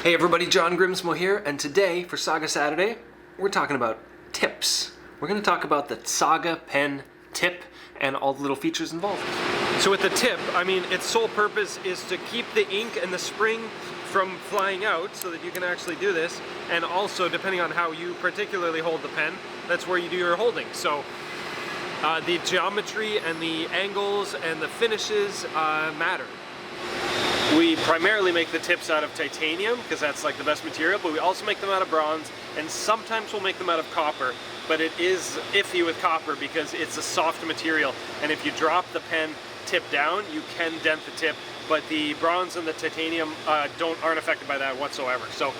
Hey everybody, John Grimsmo here, and today for Saga Saturday, we're talking about tips. We're going to talk about the Saga pen tip and all the little features involved. So with the tip, I mean, its sole purpose is to keep the ink and the spring from flying out so that you can actually do this, and also depending on how you particularly hold the pen, that's where you do your holding. So the geometry and the angles and the finishes matter. We primarily make the tips out of titanium because that's like the best material, but we also make them out of bronze, and sometimes we'll make them out of copper, but it is iffy with copper because it's a soft material, and if you drop the pen tip down, you can dent the tip, but the bronze and the titanium aren't affected by that whatsoever. So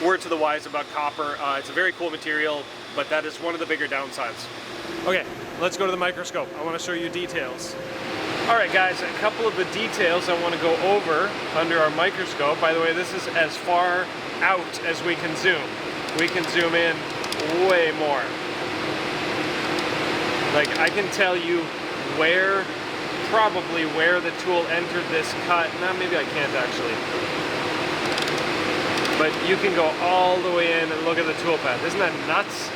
word to the wise about copper, it's a very cool material, but that is one of the bigger downsides. Okay, let's go to the microscope. I want to show you details. Alright guys, a couple of the details I want to go over under our microscope. By the way, this is as far out as we can zoom. We can zoom in way more. Like, I can tell you probably where the tool entered this cut. Now, maybe I can't actually. But you can go all the way in and look at the tool path. Isn't that nuts?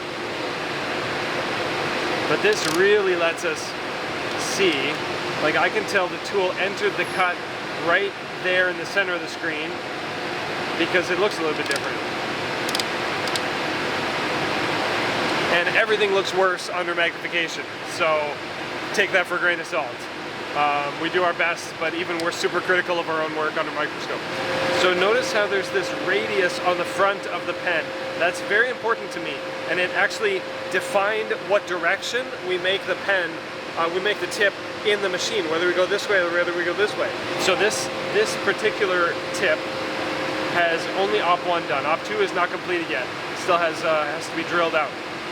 But this really lets us see. Like, I can tell the tool entered the cut right there in the center of the screen because it looks a little bit different. And everything looks worse under magnification, so take that for a grain of salt. We do our best, but even we're super critical of our own work under microscope. So notice how there's this radius on the front of the pen. That's very important to me, and it actually defined what direction we make the pen, we make the tip in the machine, whether we go this way or whether we go this way. So this particular tip has only Op1 done. Op2 is not completed yet. It still has to be drilled out.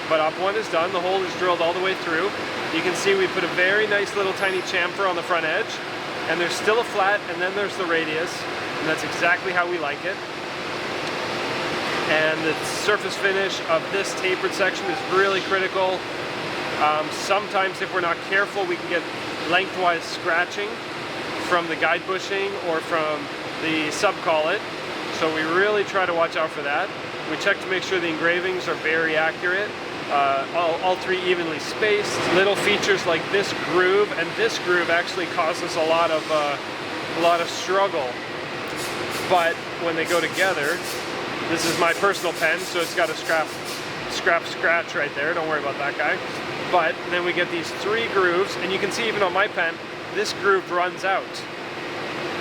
But Op1 is done. The hole is drilled all the way through. You can see we put a very nice little tiny chamfer on the front edge, and there's still a flat, and then there's the radius, and that's exactly how we like it. And the surface finish of this tapered section is really critical. Sometimes if we're not careful, we can get lengthwise scratching from the guide bushing or from the sub-collet, so we really try to watch out for that. We check to make sure the engravings are very accurate, all three evenly spaced. Little features like this groove, and this groove actually causes a lot of struggle, but when they go together, this is my personal pen, so it's got a scratch right there. Don't worry about that guy. But then we get these three grooves, and you can see even on my pen, this groove runs out.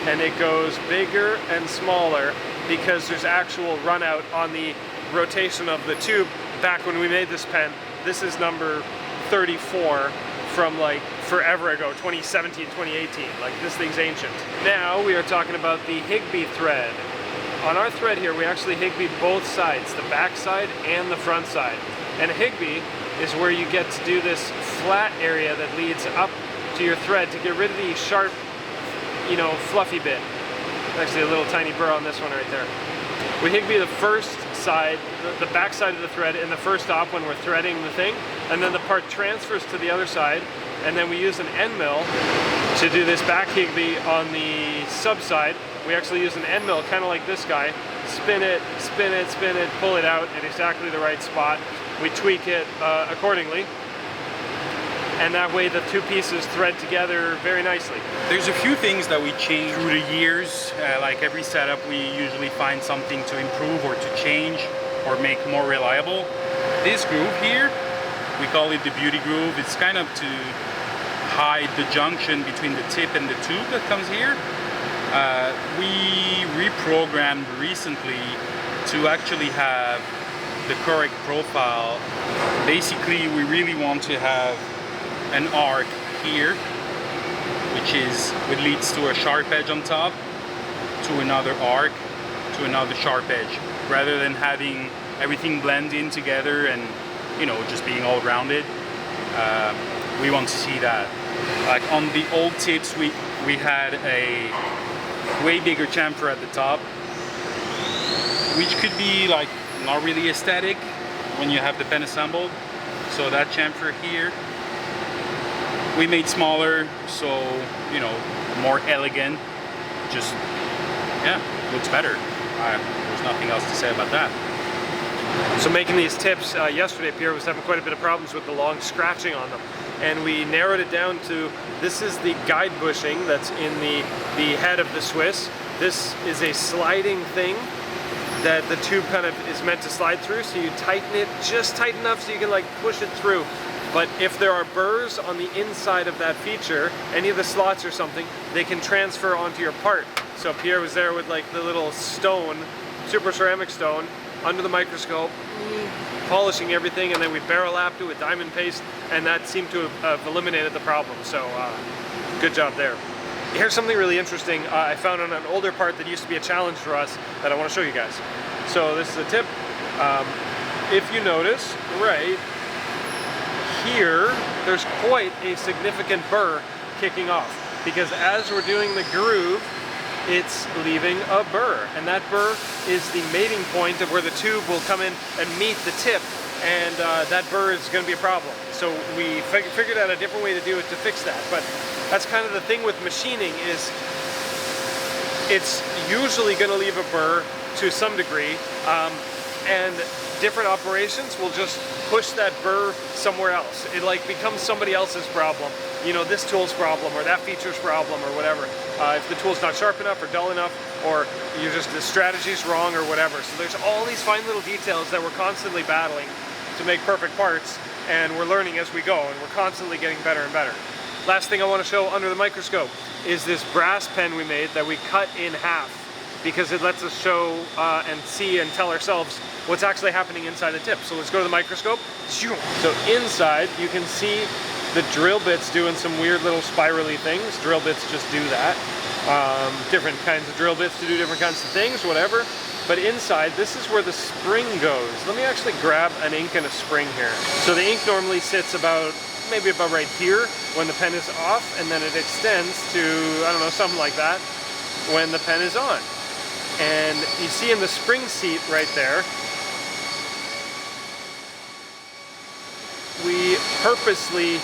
And it goes bigger and smaller because there's actual run out on the rotation of the tube. Back when we made this pen, this is number 34 from like forever ago, 2017, 2018. Like, this thing's ancient. Now we are talking about the higbee thread. On our thread here, we actually higbee both sides, the back side and the front side. And higbee is where you get to do this flat area that leads up to your thread to get rid of the sharp, fluffy bit. Actually a little tiny burr on this one right there. We higbee the first side, the back side of the thread in the first op when we're threading the thing, and then the part transfers to the other side, and then we use an end mill to do this back higbee on the sub side. We actually use an end mill, kind of like this guy. Spin it, spin it, spin it, pull it out at exactly the right spot. We tweak it accordingly, and that way the two pieces thread together very nicely. There's a few things that we change through the years. Like every setup, we usually find something to improve or to change or make more reliable. This groove here, we call it the beauty groove. It's kind of to hide the junction between the tip and the tube that comes here. We reprogrammed recently to actually have the correct profile. Basically, we really want to have an arc here, which leads to a sharp edge on top, to another arc, to another sharp edge, rather than having everything blend in together and just being all rounded. We want to see that. Like on the old tips, we had a way bigger chamfer at the top, which could be like not really aesthetic when you have the pen assembled. So that chamfer here we made smaller, so more elegant. Just looks better. There's nothing else to say about that. So making these tips, yesterday Pierre was having quite a bit of problems with the long scratching on them. And we narrowed it down to, this is the guide bushing that's in the head of the Swiss. This is a sliding thing that the tube kind of is meant to slide through, so you tighten it just tight enough so you can like push it through. But if there are burrs on the inside of that feature, any of the slots or something, they can transfer onto your part. So Pierre was there with like the little stone, super ceramic stone, under the microscope, polishing everything, and then we barrel lapped it with diamond paste, and that seemed to have eliminated the problem. So good job there. Here's something really interesting I found on an older part that used to be a challenge for us that I want to show you guys. So this is a tip. If you notice, right here, there's quite a significant burr kicking off, because as we're doing the groove, it's leaving a burr, and that burr is the mating point of where the tube will come in and meet the tip, and that burr is going to be a problem. So we figured out a different way to do it to fix that. But that's kind of the thing with machining, is it's usually going to leave a burr to some degree, and different operations will just push that burr somewhere else. It like becomes somebody else's problem. You know, this tool's problem or that feature's problem or whatever. If the tool's not sharp enough or dull enough, or you're just, the strategy's wrong or whatever. So there's all these fine little details that we're constantly battling to make perfect parts, and we're learning as we go, and we're constantly getting better and better. Last thing I want to show under the microscope is this brass pen we made that we cut in half, because it lets us show and see and tell ourselves what's actually happening inside the tip. So let's go to the microscope. So inside you can see the drill bits doing some weird little spirally things. Drill bits just do that. Different kinds of drill bits to do different kinds of things, whatever. But inside, this is where the spring goes. Let me actually grab an ink and a spring here. So the ink normally sits about, maybe about right here when the pen is off, and then it extends to, I don't know, something like that when the pen is on. And you see in the spring seat right there, we purposely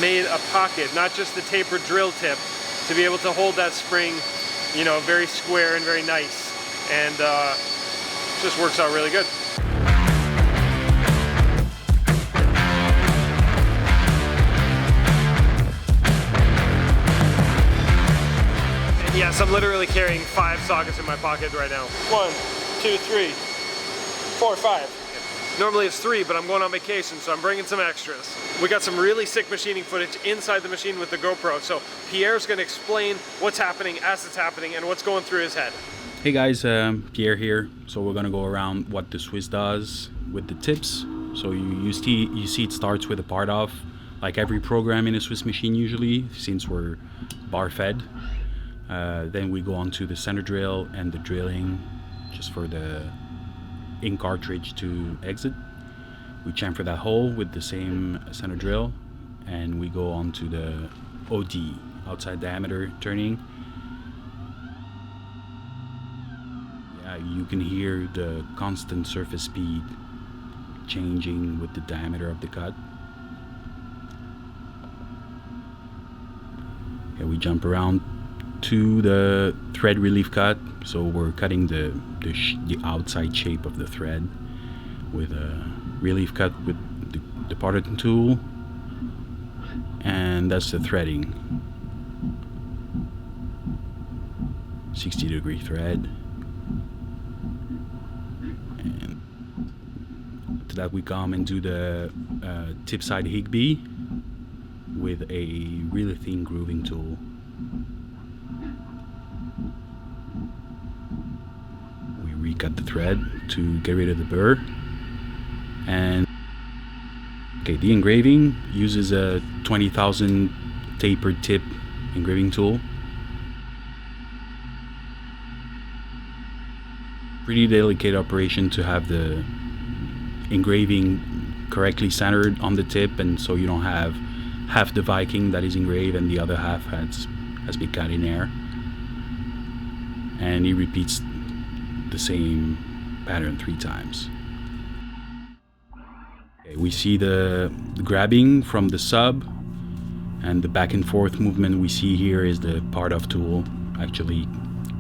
made a pocket, not just the tapered drill tip, to be able to hold that spring, you know, very square and very nice. And just works out really good. And yes, I'm literally carrying 5 sockets in my pocket right now. 1, 2, 3, 4, 5. Normally it's 3, but I'm going on vacation, so I'm bringing some extras. We got some really sick machining footage inside the machine with the GoPro, so Pierre's going to explain what's happening as it's happening and what's going through his head. Hey guys, Pierre here. So we're gonna go around what the Swiss does with the tips. So you see it starts with a part off, like every program in a Swiss machine usually, since we're bar fed. Then we go on to the center drill and the drilling, just for the ink cartridge to exit. We chamfer that hole with the same center drill, and we go on to the OD, outside diameter turning. You can hear the constant surface speed changing with the diameter of the cut. Okay, we jump around to the thread relief cut. So we're cutting the outside shape of the thread with a relief cut with the parting tool, and that's the threading. 60-degree thread. And to that we come and do the tip side higbee with a really thin grooving tool. We recut the thread to get rid of the burr. And okay, the engraving uses a 20,000 tapered tip engraving tool. Pretty delicate operation to have the engraving correctly centered on the tip, and so you don't have half the Viking that is engraved and the other half has been cut in air. And he repeats the same pattern 3 times. Okay, we see the grabbing from the sub, and the back and forth movement we see here is the part off tool actually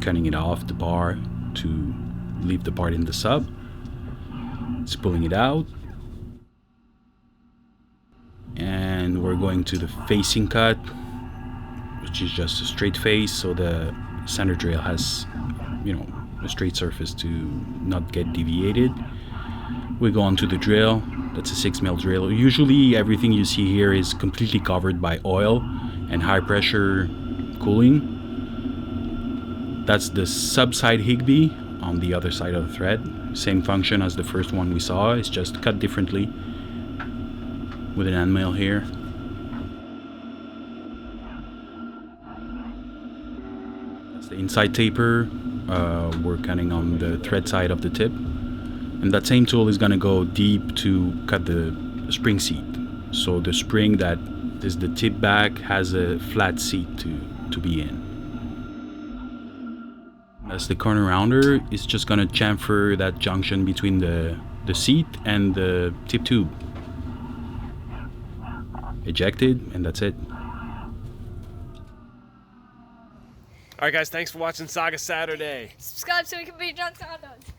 cutting it off the bar to leave the part in the sub. It's pulling it out. And we're going to the facing cut, which is just a straight face, so the center drill has, you know, a straight surface to not get deviated. We go on to the drill. That's a 6mm drill. Usually everything you see here is completely covered by oil and high pressure cooling. That's the sub-side higbee on the other side of the thread. Same function as the first one we saw, it's just cut differently with an end mill here. That's the inside taper. We're cutting on the thread side of the tip. And that same tool is gonna go deep to cut the spring seat. So the spring that is the tip back has a flat seat to be in. As the corner rounder is just gonna chamfer that junction between the seat and the tip tube. Ejected, and that's it. All right, guys, thanks for watching Saga Saturday. Subscribe so we can be drunk on those.